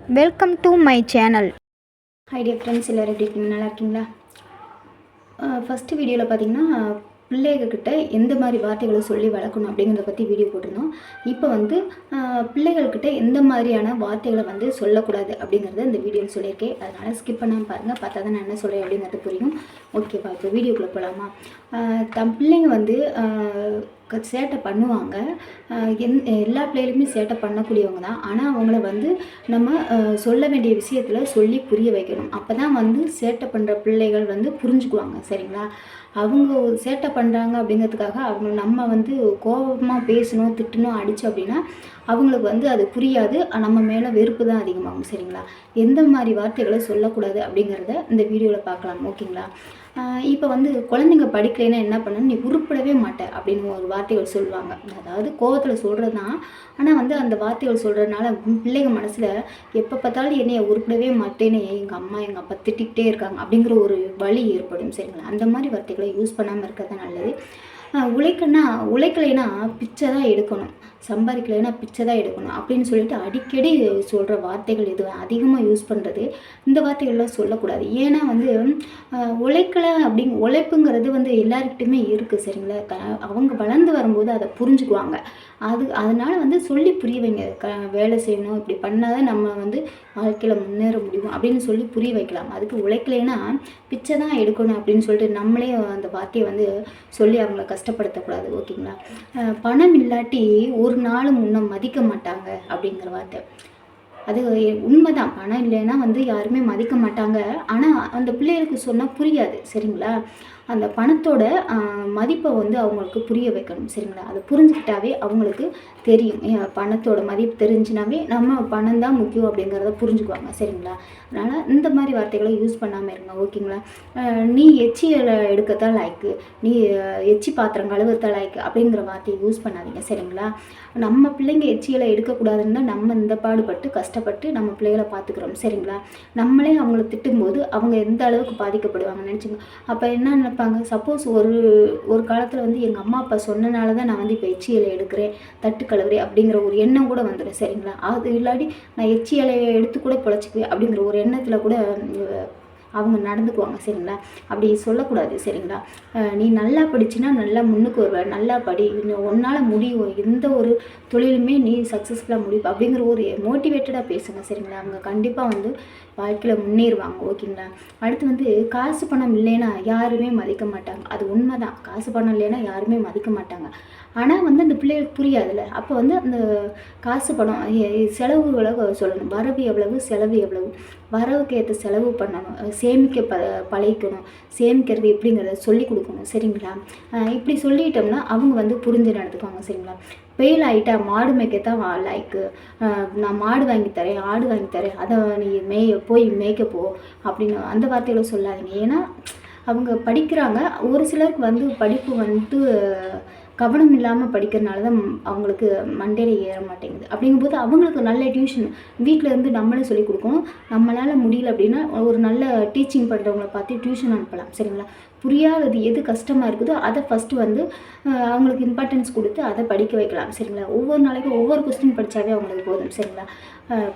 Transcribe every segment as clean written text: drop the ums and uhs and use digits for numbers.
Welcome to my channel. High dear friends, எல்லோரும் எப்படி இருக்கீங்க? நல்லா இருக்கீங்களா? ஃபஸ்ட்டு வீடியோவில் பார்த்தீங்கன்னா பிள்ளைகள்கிட்ட எந்த மாதிரி வார்த்தைகளை சொல்லி வளர்க்கணும் அப்படிங்கிறத பற்றி வீடியோ போட்டிருந்தோம். இப்போ வந்து பிள்ளைகள்கிட்ட எந்த மாதிரியான வார்த்தைகளை வந்து சொல்லக்கூடாது அப்படிங்கிறத இந்த வீடியோவில் சொல்லியிருக்கேன். அதனால் ஸ்கிப் பண்ணாமல் பாருங்கள், பார்த்தா தான் நான் என்ன சொல்கிறேன் அப்படிங்கிறது புரியும். ஓகேப்பா, இப்போ வீடியோக்குள்ளே போகலாமா? தம் பிள்ளைங்க வந்து சேட்டை பண்ணுவாங்க. எல்லா பிள்ளைகளுமே சேட்டை பண்ணக்கூடியவங்க தான். ஆனால் அவங்கள வந்து நம்ம சொல்ல வேண்டிய விஷயத்தில் சொல்லி புரிய வைக்கணும். அப்போ தான் வந்து சேட்டை பண்ணுற பிள்ளைகள் வந்து புரிஞ்சுக்குவாங்க. சரிங்களா? அவங்க சேட்டை பண்ணுறாங்க அப்படிங்கிறதுக்காக அவங்க நம்ம வந்து கோபமாக பேசணும், திட்டணும், அடித்தோம் அப்படின்னா அவங்களுக்கு வந்து அது புரியாது. நம்ம மேலே வெறுப்பு தான் அதிகமாகும். சரிங்களா? எந்த மாதிரி வார்த்தைகளை சொல்லக்கூடாது அப்படிங்கிறத இந்த வீடியோவில் பார்க்கலாம். ஓகேங்களா? இப்போ வந்து குழந்தைங்க படிக்கலைன்னா என்ன பண்ணணும், நீ உருப்படவே மாட்டே அப்படின்னு ஒரு வார்த்தைகள் சொல்லுவாங்க. அதாவது கோவத்தில் சொல்கிறது தான். ஆனால் வந்து அந்த வார்த்தைகள் சொல்கிறதுனால பிள்ளைங்க மனசில் எப்போ பார்த்தாலும் என்னைய உருப்படவே மாட்டேன்னு எங்கள் அம்மா எங்கள் அப்பா திட்டிகிட்டே இருக்காங்க அப்படிங்கிற ஒரு வலி ஏற்படும். சரிங்களா? அந்த மாதிரி வார்த்தைகளை யூஸ் பண்ணாமல் இருக்கிறது நல்லது. உழைக்கலைன்னா பிச்சை தான் எடுக்கணும், சம்பாதிக்கலைன்னா பிச்சை தான் எடுக்கணும் அப்படின்னு சொல்லிட்டு அடிக்கடி சொல்கிற வார்த்தைகள் இது அதிகமாக யூஸ் பண்ணுறது. இந்த வார்த்தைகள்லாம் சொல்லக்கூடாது. ஏன்னா வந்து உழைக்கலை உழைப்புங்கிறது வந்து எல்லாருக்கிட்டையுமே இருக்குது. சரிங்களா? அவங்க வளர்ந்து வரும்போது அதை புரிஞ்சுக்குவாங்க. அதனால் வந்து சொல்லி புரிய வைங்க. வேலை செய்யணும், இப்படி பண்ணால் தான் நம்ம வந்து வாழ்க்கையில் முன்னேற முடியும் அப்படின்னு சொல்லி புரிய வைக்கலாம். அதுக்கு உழைக்கலைன்னா பிச்சை தான் எடுக்கணும் அப்படின்னு சொல்லிட்டு நம்மளே அந்த வார்த்தையை வந்து சொல்லி அவங்கள கஷ்டப்படுத்தக்கூடாது. ஓகேங்களா? பணம் இல்லாட்டி ஒரு நாளும் முன்ன மதிக்க மாட்டாங்க அப்படிங்கிற வார்த்தை அது உண்மைதான். பணம் இல்லைன்னா வந்து யாருமே மதிக்க மாட்டாங்க. ஆனால் அந்த பிள்ளைகளுக்கு சொன்னால் புரியாது. சரிங்களா? அந்த பணத்தோட மதிப்பை வந்து அவங்களுக்கு புரிய வைக்கணும். சரிங்களா? அதை புரிஞ்சுக்கிட்டாவே அவங்களுக்கு தெரியும். பணத்தோட மதிப்பு தெரிஞ்சுனாவே நம்ம பணம் தான் முக்கியம் அப்படிங்கிறத புரிஞ்சுக்குவாங்க. சரிங்களா? அதனால் இந்த மாதிரி வார்த்தைகளை யூஸ் பண்ணாமல் இருங்க. ஓகேங்களா? நீ எச்சியில் எடுக்கத்தான் லாய்க்கு, நீ எச்சி பாத்திரம் கழுவத்தான் லாய்க்கு அப்படிங்கிற வார்த்தையை யூஸ் பண்ணாதீங்க. சரிங்களா? நம்ம பிள்ளைங்க எச்சியில் எடுக்கக்கூடாதுன்னு தான் நம்ம இந்த பாடுபட்டு கஷ்டப்பட்டு நம்ம பிள்ளைகளை பார்த்துக்கிறோம். சரிங்களா? நம்மளே அவங்கள திட்டும்போது அவங்க எந்த அளவுக்கு பாதிக்கப்படுவாங்க நினச்சிங்க. அப்போ என்ன நினைப்பாங்க, சப்போஸ் ஒரு காலத்தில் வந்து எங்கள் அம்மா அப்பா சொன்னனால தான் நான் வந்து இப்போ எச்சி இலையை எடுக்கிறேன், தட்டு கழுவுறேன் அப்படிங்கிற ஒரு எண்ணம் கூட வந்துடும். சரிங்களா? அது இல்லாட்டி நான் எச்சி இலையை எடுத்து கூட பொழைச்சிக்குவேன் அப்படிங்கிற ஒரு எண்ணத்தில் கூட அவங்க நடந்துக்குவாங்க. சரிங்களா? அப்படி சொல்லக்கூடாது. சரிங்களா? நீ நல்லா படிச்சுன்னா நல்லா முன்னுக்கு வருவ, நல்லா படி, உன்னால் முடியும், எந்த ஒரு தொழிலுமே நீ சக்ஸஸ்ஃபுல்லாக முடியும் அப்படிங்கிற ஒரு மோட்டிவேட்டடாக பேசுங்க. சரிங்களா? அவங்க கண்டிப்பாக வந்து வாழ்க்கையில் முன்னேறுவாங்க. ஓகேங்களா? அடுத்து வந்து காசு பணம் இல்லைன்னா யாருமே மதிக்க மாட்டாங்க. அது உண்மை தான். காசு பணம் இல்லைன்னா யாருமே மதிக்க மாட்டாங்க. ஆனால் வந்து அந்த பிள்ளைகளுக்கு புரியாதுல்ல. அப்போ வந்து அந்த காசு பணம் செலவுகளை சொல்லணும். வரவு எவ்வளவு, செலவு எவ்வளவு, வரவுக்கு ஏற்ற செலவு பண்ணணும், சேமிக்க பழகிக்கணும், சேமிக்கிறது எப்படிங்கிறத சொல்லி கொடுக்கணும். சரிங்களா? இப்படி சொல்லிட்டோம்னா அவங்க வந்து புரிஞ்சு நடந்துக்குவாங்க. சரிங்களா? ஃபெயில் ஆகிட்டா மாடு மேய்க்கத்தான் லைக்கு, நான் மாடு வாங்கி தரேன், ஆடு வாங்கி தரேன், அதை நீ போய் மேய்க்க போ அப்படின்னு அந்த வார்த்தைகளை சொல்லாதீங்க. ஏன்னா அவங்க படிக்கிறாங்க. ஒரு சிலருக்கு வந்து படிப்பு வந்து கவனம் இல்லாமல் படிக்கிறதுனால தான் அவங்களுக்கு மண்டையில் ஏற மாட்டேங்குது. அப்படிங்கும்போது அவங்களுக்கு நல்ல டியூஷன் வீட்டில் இருந்து நம்மளே சொல்லிக் கொடுக்கணும். நம்மளால் முடியல அப்படின்னா ஒரு நல்ல டீச்சிங் பண்ணுறவங்கள பார்த்து டியூஷன் அனுப்பலாம். சரிங்களா? புரியாதது எது கஷ்டமாக இருக்குதோ அதை ஃபஸ்ட்டு வந்து அவங்களுக்கு இம்பார்ட்டன்ஸ் கொடுத்து அதை படிக்க வைக்கலாம். சரிங்களா? ஒவ்வொரு நாளைக்கும் ஒவ்வொரு கொஸ்டின் படித்தாவே அவங்களுக்கு போதும். சரிங்களா?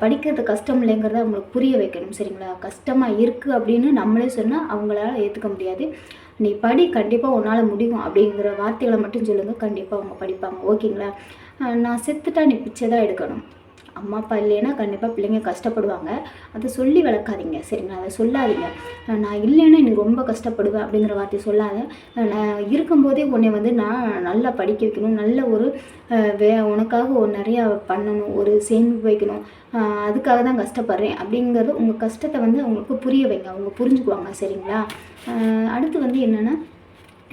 படிக்கிறது கஷ்டம் இல்லைங்கிறத அவங்களுக்கு புரிய வைக்கணும். சரிங்களா? கஷ்டமாக இருக்குது அப்படின்னு நம்மளே சொன்னால் அவங்களால ஏற்றுக்க முடியாது. நீ படி, கண்டிப்பாக உன்னால் முடியும் அப்படிங்கிற வார்த்தைகளை மட்டும் சொல்லுங்கள், கண்டிப்பாக அவங்க படிப்பாங்க. ஓகேங்களா? நான் செத்துட்டா நீ பிச்சை தான் எடுக்கணும். அம்மா அப்பா இல்லைன்னா கண்டிப்பாக பிள்ளைங்க கஷ்டப்படுவாங்க. அதை சொல்லி வளர்க்காதீங்க. சரிங்களா? அதை சொல்லாதீங்க. நான் இல்லைன்னா நீ ரொம்ப கஷ்டப்படுவேன் அப்படிங்கிற வார்த்தை சொல்லாத. நான் இருக்கும்போதே உன்னை வந்து நான் நல்லா படிக்க வைக்கணும், நல்ல ஒரு உனக்காக நிறையா பண்ணணும், ஒரு சேமிப்பு வைக்கணும், அதுக்காக தான் கஷ்டப்படுறேன் அப்படிங்கிறது உங்கள் கஷ்டத்தை வந்து அவங்களுக்கு புரிய வைங்க. அவங்க புரிஞ்சுக்குவாங்க. சரிங்களா? அடுத்து வந்து என்னென்னா,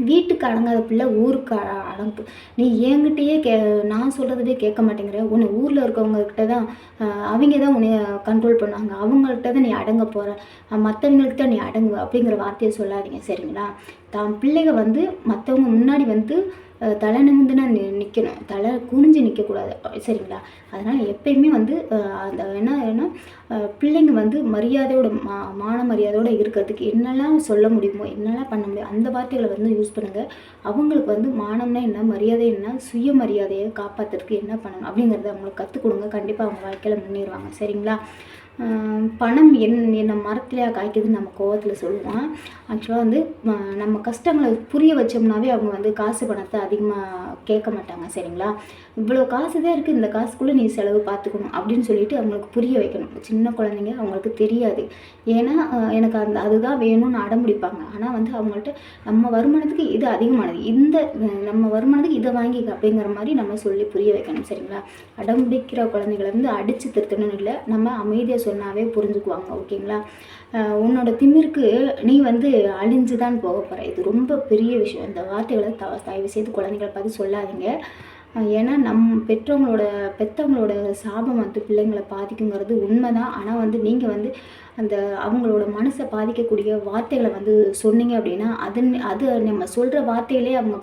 வீட்டுக்கு அடங்காத பிள்ளை ஊருக்கு அடங்கு. நீ என்கிட்டயே நான் சொல்கிறதே கேட்க மாட்டேங்கிற. உன்னை ஊரில் இருக்கவங்கக்கிட்ட தான் அவங்க தான் உன்னை கண்ட்ரோல் பண்ணுவாங்க, அவங்கள்ட்ட தான் நீ அடங்க போகிற, மற்றவங்களுக்கு தான் நீ அடங்குவ அப்படிங்கிற வார்த்தையை சொல்லாதீங்க. சரிங்களா? தான் பிள்ளைங்க வந்து மற்றவங்க முன்னாடி வந்து தலை நிமிந்துனா நிற்கணும், தலை குனிஞ்சு நிற்கக்கூடாது. சரிங்களா? அதனால் எப்பயுமே வந்து அந்த என்ன பிள்ளைங்க வந்து மரியாதையோட மான மரியாதையோடு இருக்கிறதுக்கு என்னெல்லாம் சொல்ல முடியுமோ, என்னெல்லாம் பண்ண முடியும் அந்த வார்த்தைகளை வந்து யூஸ் பண்ணுங்கள். அவங்களுக்கு வந்து மானம்னா என்ன, மரியாதை என்ன, சுயமரியாதையை காப்பாற்றுறதுக்கு என்ன பண்ணணும் அப்படிங்கிறத அவங்களுக்கு கற்றுக் கொடுங்க. கண்டிப்பாக அவங்க வாழ்க்கையில் முன்னேறுவாங்க. சரிங்களா? பணம் என்ன மரத்துலையா காய்க்குதுன்னு நம்ம கோவத்தில் சொல்லுவோம். ஆக்சுவலாக வந்து நம்ம கஷ்டங்களை புரிய வச்சோம்னாவே அவங்க வந்து காசு பணத்தை அதிகமாக கேட்க மாட்டாங்க. சரிங்களா? இவ்வளோ காசு தான் இருக்குது, இந்த காசுக்குள்ளே நீ செலவு பார்த்துக்கணும் அப்படின்னு சொல்லிட்டு அவங்களுக்கு புரிய வைக்கணும். சின்ன குழந்தைங்க அவங்களுக்கு தெரியாது. ஏன்னா எனக்கு அதுதான் வேணும்னு அடம்பிடிப்பாங்க. ஆனால் வந்து அவங்கள்ட்ட நம்ம வருமானத்துக்கு இது அதிகமானது, நம்ம வருமானத்துக்கு இதை வாங்கிக்க அப்படிங்கிற மாதிரி நம்ம சொல்லி புரிய வைக்கணும். சரிங்களா? அடம்பிடிக்கிற குழந்தைகளை வந்து அடித்து திருத்தணும்னு இல்லை, நம்ம அமைதியாக சொன்னாவே புரிஞ்சுக்குவாங்க. ஓகேங்களா? உன்னோட திமிருக்கு நீ வந்து அழிஞ்சு தான் போக போகிற. இது ரொம்ப பெரிய விஷயம். இந்த வார்த்தைகளை தயவு செய்து குழந்தைகளை பார்த்து சொல்லாதீங்க. ஏன்னா பெற்றவங்களோட சாபம் வந்து பிள்ளைங்களை பாதிக்குங்கிறது உண்மைதான். ஆனால் வந்து நீங்கள் வந்து அவங்களோட மனசை பாதிக்கக்கூடிய வார்த்தைகளை வந்து சொன்னீங்க அப்படின்னா அது நம்ம சொல்கிற வார்த்தையிலே அவங்க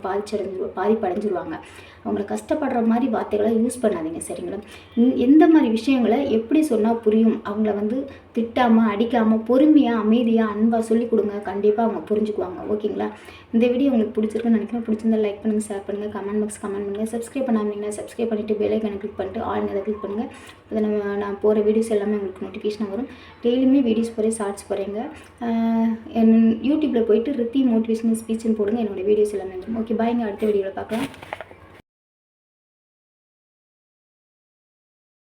பாதிப்படைஞ்சிருவாங்க. அவங்கள கஷ்டப்படுற மாதிரி வார்த்தைகளை யூஸ் பண்ணாதீங்க. சரிங்களா? எந்த மாதிரி விஷயங்களை எப்படி சொன்னால் புரியும், அவங்கள வந்து திட்டாமல் அடிக்காமல் பொறுமையாக அமைதியாக அன்பாக சொல்லிக் கொடுங்க. கண்டிப்பாக அவங்க புரிஞ்சுக்குவாங்க. ஓகேங்களா? இந்த வீடியோ உங்களுக்கு பிடிச்சிருக்குன்னு நினைக்கிறேன். பிடிச்சிருந்தா லைக் பண்ணுங்கள், ஷேர் பண்ணுங்கள், கமெண்ட் பண்ணுங்கள். சப்ஸ்கிரைப் பண்ணாமல் சப்ஸ்கிரைப் பண்ணிவிட்டு பெல் ஐக்கானை கிளிக் பண்ணிட்டு ஆல்ங்கிறத கிளிக் பண்ணுங்கள். அதை நான் போகிற வீடியோஸ் எல்லாமே உங்களுக்கு நோட்டிஃபிகேஷன் வரும். டெய்லியுமே வீடியோஸ் போகிறேன், ஷார்ட்ஸ் போகிறேங்க. யூடியூப்பில் போயிட்டு ரித்தி மோட்டிவேஷனல் ஸ்பீச்னு போடுங்க. என்னோடய வீடியோஸ் எல்லாமே வந்துடும். ஓகே, பாய்ங்க. அடுத்த வீடியோவில் பார்க்கலாம்.